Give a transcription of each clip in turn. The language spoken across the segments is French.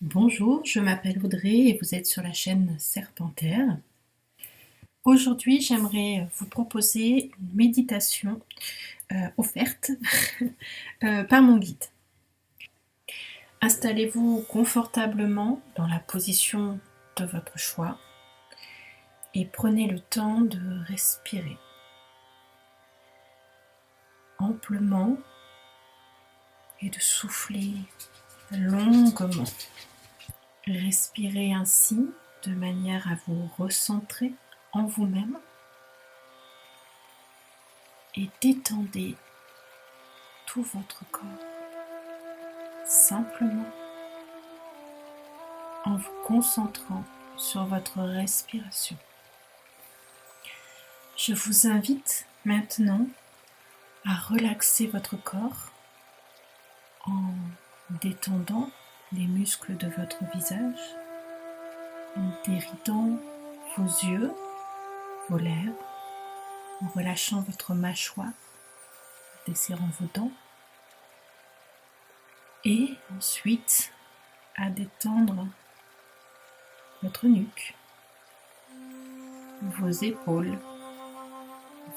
Bonjour, je m'appelle Audrey et vous êtes sur la chaîne Serpentaire. Aujourd'hui, j'aimerais vous proposer une méditation offerte par mon guide. Installez-vous confortablement dans la position de votre choix et prenez le temps de respirer amplement et de souffler longuement. Respirez ainsi de manière à vous recentrer en vous-même et détendez tout votre corps simplement en vous concentrant sur votre respiration. Je vous invite maintenant à relaxer votre corps en détendant les muscles de votre visage, en déridant vos yeux, vos lèvres, en relâchant votre mâchoire, en desserrant vos dents, et ensuite à détendre votre nuque, vos épaules,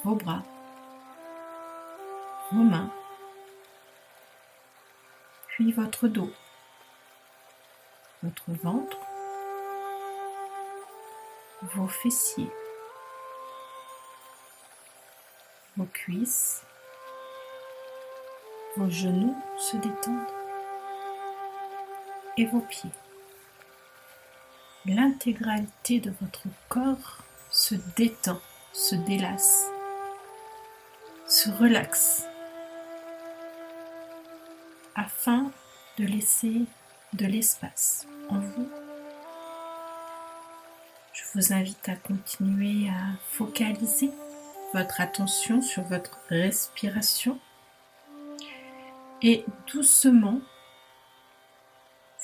vos bras, vos mains, puis votre dos, votre ventre, vos fessiers, vos cuisses, vos genoux se détendent et vos pieds. L'intégralité de votre corps se détend, se délasse, se relaxe afin de laisser de l'espace en vous. Je vous invite à continuer à focaliser votre attention sur votre respiration et doucement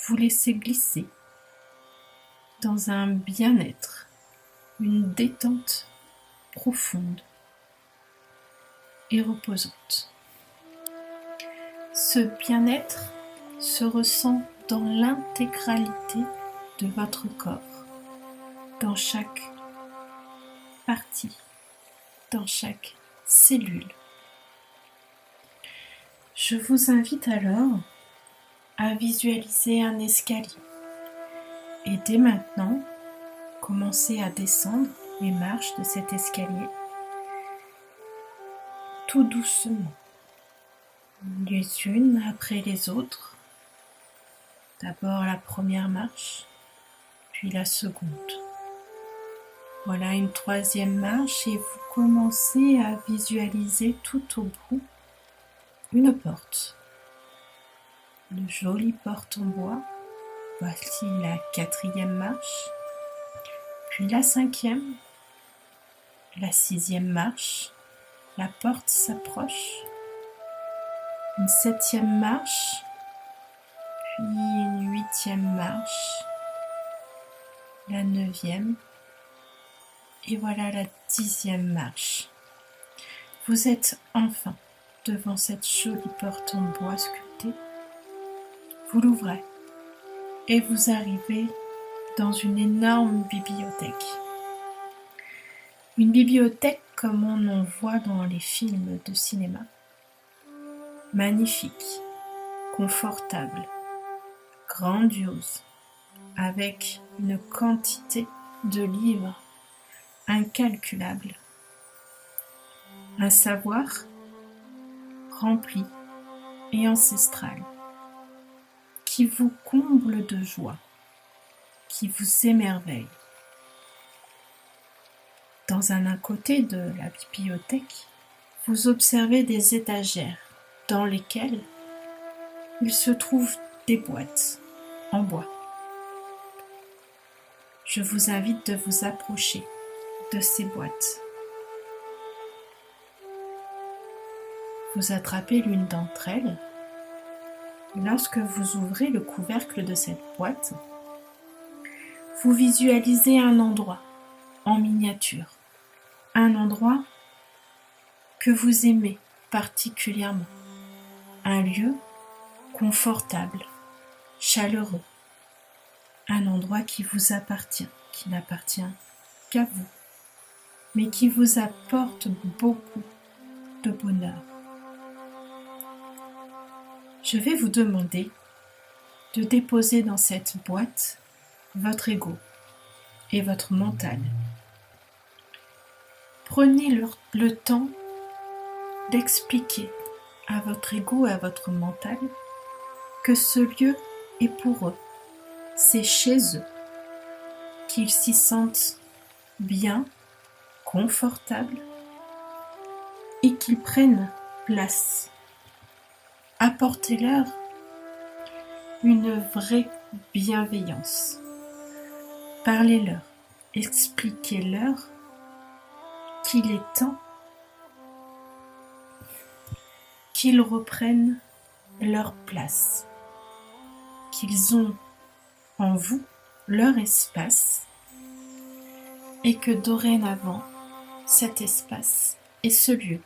vous laisser glisser dans un bien-être, une détente profonde et reposante. Ce bien-être se ressent dans l'intégralité de votre corps, dans chaque partie, dans chaque cellule. Je vous invite alors à visualiser un escalier et dès maintenant, commencez à descendre les marches de cet escalier tout doucement, les unes après les autres. D'abord la première marche, puis la seconde. Voilà une troisième marche et vous commencez à visualiser tout au bout une porte. Une jolie porte en bois. Voici la quatrième marche, puis la cinquième, la sixième marche. La porte s'approche. Une septième marche, puis une huitième marche, la neuvième, et voilà la 10e marche. Vous êtes enfin devant cette jolie porte en bois sculptée. Vous l'ouvrez et vous arrivez dans une énorme bibliothèque. Une bibliothèque comme on en voit dans les films de cinéma. Magnifique, confortable, grandiose, avec une quantité de livres incalculable. Un savoir rempli et ancestral qui vous comble de joie, qui vous émerveille. Dans un côté de la bibliothèque, vous observez des étagères dans lesquelles il se trouve des boîtes en bois. Je vous invite de vous approcher de ces boîtes. Vous attrapez l'une d'entre elles. Lorsque vous ouvrez le couvercle de cette boîte, vous visualisez un endroit en miniature, un endroit que vous aimez particulièrement, un lieu confortable, chaleureux, un endroit qui vous appartient, qui n'appartient qu'à vous, mais qui vous apporte beaucoup de bonheur. Je vais vous demander de déposer dans cette boîte votre ego et votre mental. Prenez le temps d'expliquer à votre ego et à votre mental que ce lieu est pour eux, c'est chez eux, qu'ils s'y sentent bien, confortables et qu'ils prennent place. Apportez-leur une vraie bienveillance. Parlez-leur, expliquez-leur qu'il est temps qu'ils reprennent leur place, qu'ils ont en vous leur espace et que dorénavant, cet espace est ce lieu,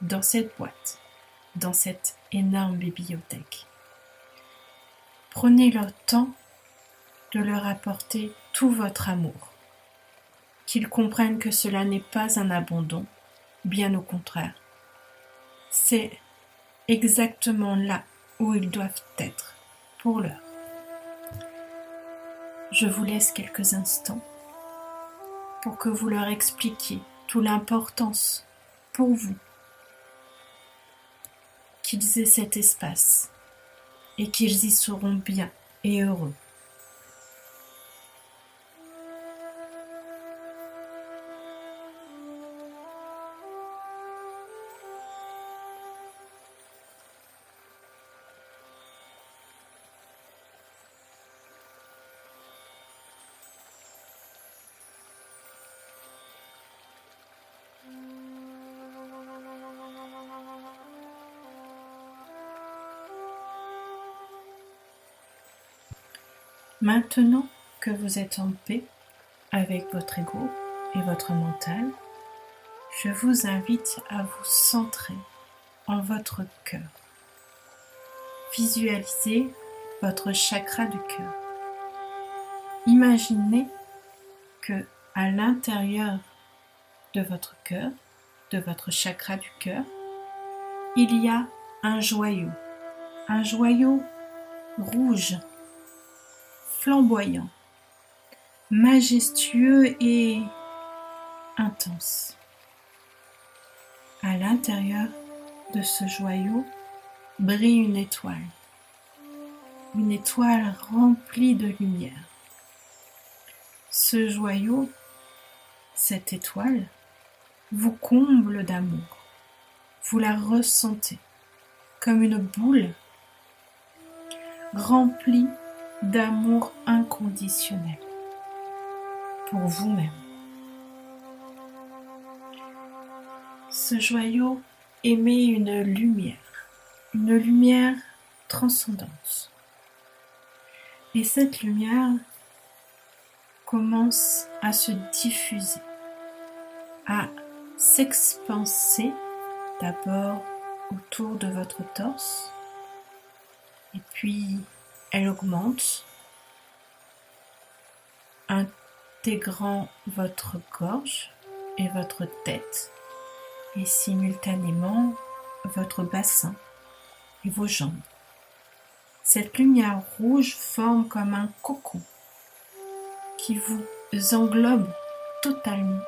dans cette boîte, dans cette énorme bibliothèque. Prenez le temps de leur apporter tout votre amour, qu'ils comprennent que cela n'est pas un abandon, bien au contraire. C'est exactement là où ils doivent être pour l'heure. Je vous laisse quelques instants pour que vous leur expliquiez toute l'importance pour vous qu'ils aient cet espace et qu'ils y seront bien et heureux. Maintenant que vous êtes en paix avec votre ego et votre mental, je vous invite à vous centrer en votre cœur. Visualisez votre chakra du cœur. Imaginez que à l'intérieur de votre cœur, de votre chakra du cœur, il y a un joyau rouge, flamboyant, majestueux et intense. À l'intérieur de ce joyau brille une étoile remplie de lumière. Ce joyau, cette étoile, vous comble d'amour. Vous la ressentez comme une boule remplie d'amour inconditionnel pour vous-même. Ce joyau émet une lumière transcendante. Et cette lumière commence à se diffuser, à s'expanser d'abord autour de votre torse, et puis elle augmente, intégrant votre gorge et votre tête, et simultanément votre bassin et vos jambes. Cette lumière rouge forme comme un cocon qui vous englobe totalement,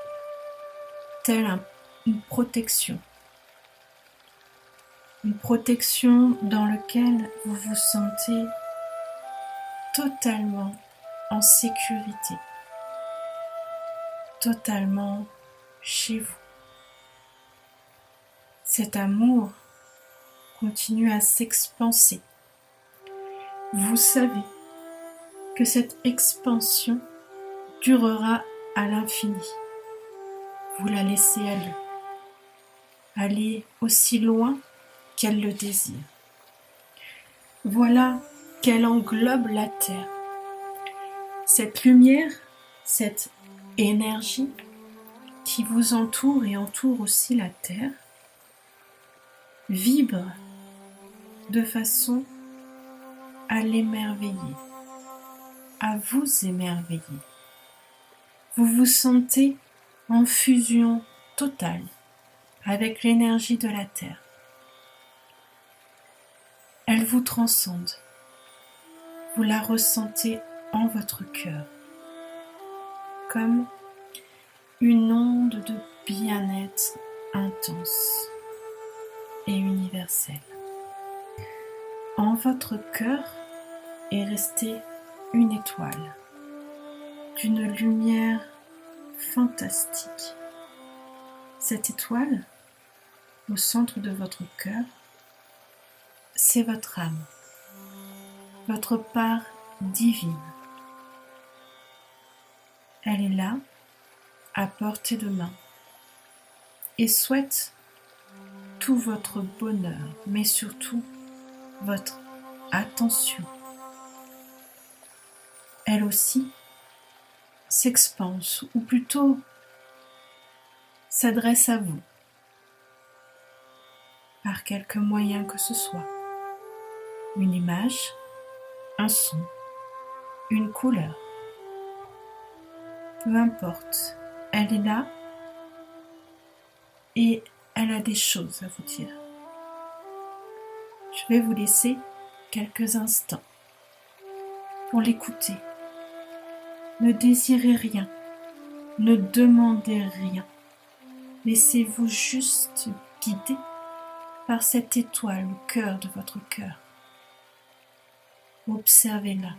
telle une protection dans laquelle vous vous sentez totalement en sécurité, totalement chez vous. Cet amour continue à s'expanser. Vous savez que cette expansion durera à l'infini. Vous la laissez aller aussi loin qu'elle le désire. Voilà qu'elle englobe la terre. Cette lumière, cette énergie qui vous entoure et entoure aussi la terre, vibre de façon à l'émerveiller, à vous émerveiller. Vous vous sentez en fusion totale avec l'énergie de la Terre. Elle vous transcende. Vous la ressentez en votre cœur, comme une onde de bien-être intense et universelle. En votre cœur est restée une étoile d'une lumière fantastique. Cette étoile, au centre de votre cœur, c'est votre âme, votre part divine. Elle est là, à portée de main, et souhaite tout votre bonheur, mais surtout votre attention. Elle aussi s'expanse, ou plutôt s'adresse à vous, par quelque moyen que ce soit. Une image, un son, une couleur. Peu importe, elle est là et elle a des choses à vous dire. Je vais vous laisser quelques instants pour l'écouter. Ne désirez rien, ne demandez rien. Laissez-vous juste guider par cette étoile au cœur de votre cœur. Observez-la,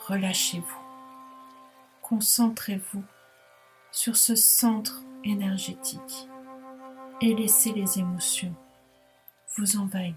relâchez-vous, concentrez-vous sur ce centre énergétique et laissez les émotions vous envahir.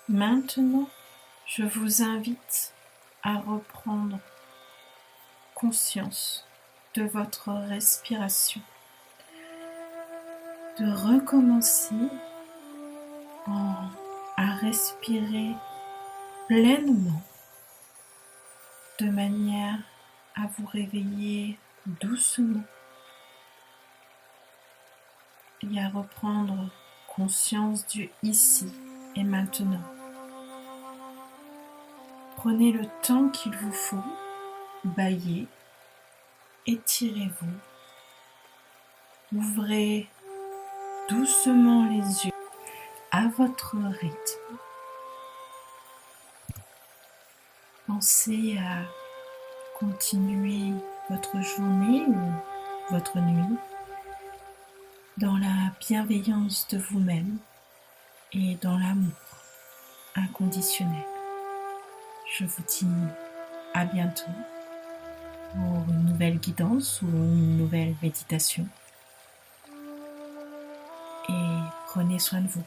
Maintenant, je vous invite à reprendre conscience de votre respiration, de recommencer à respirer pleinement de manière à vous réveiller doucement et à reprendre conscience du ici et maintenant. Prenez le temps qu'il vous faut, bâillez, étirez-vous, ouvrez doucement les yeux à votre rythme. Pensez à continuer votre journée ou votre nuit dans la bienveillance de vous-même et dans l'amour inconditionnel. Je vous dis à bientôt pour une nouvelle guidance ou une nouvelle méditation. Et prenez soin de vous.